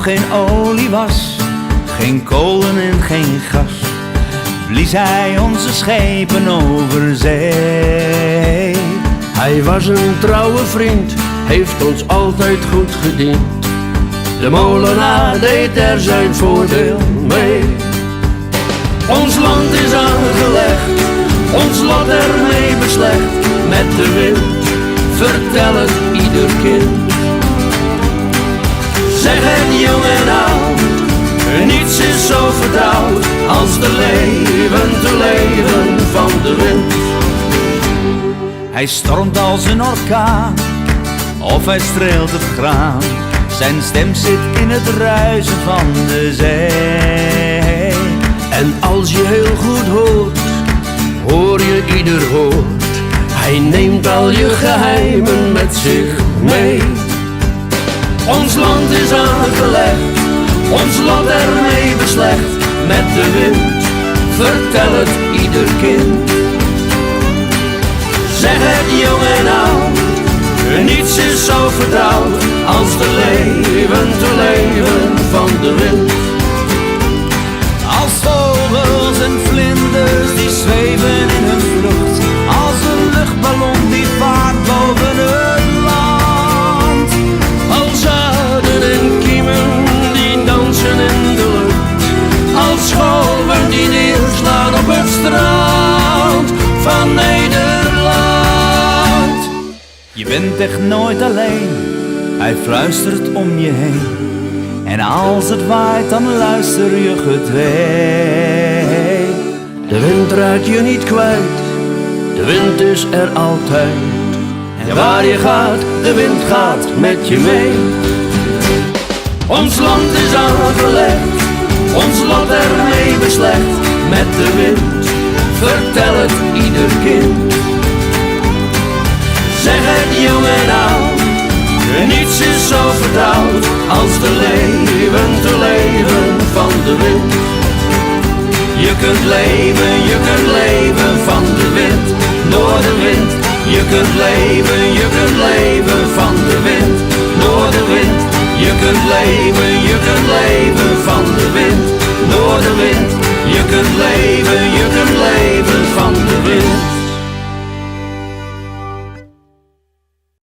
geen olie was, geen kolen en geen gas, blies hij onze schepen over zee. Hij was een trouwe vriend, heeft ons altijd goed gediend. De molenaar deed er zijn voordeel mee. Ons land is aangelegd, ons lot ermee beslecht. Met de wind, vertel het ieder kind. Zeg het jong en oud, niets is zo vertrouwd als te leven van de wind. Hij stormt als een orkaan, of hij streelt het graan. Zijn stem zit in het ruisen van de zee. En als je heel goed hoort, hoor je ieder woord. Hij neemt al je geheimen met zich mee. Ons land is aangelegd, ons lot ermee beslecht. Met de wind, vertel het ieder kind. Zeg het jong en oud, niets is zo vertrouwd als te leven van de wind. Als vogels en vlinders die zweven in hun vlucht, als een luchtballon die vaart boven het land. Als zaden en kiemen die dansen in de lucht, als golven die neerslaan op het strand van Nederland. Je bent echt nooit alleen, hij fluistert om je heen. En als het waait, dan luister je gedwee. De wind raakt je niet kwijt, de wind is er altijd. En waar je gaat, de wind gaat met je mee. Ons land is aangelegd, ons lot ermee beslecht. Met de wind, vertel het ieder kind. Zeg het jong en oud, niets is zo vertrouwd als te leven van de wind. Je kunt leven van de wind, door de wind. Je kunt leven van de wind, door de wind. Je kunt leven van de wind, door de wind. Je kunt leven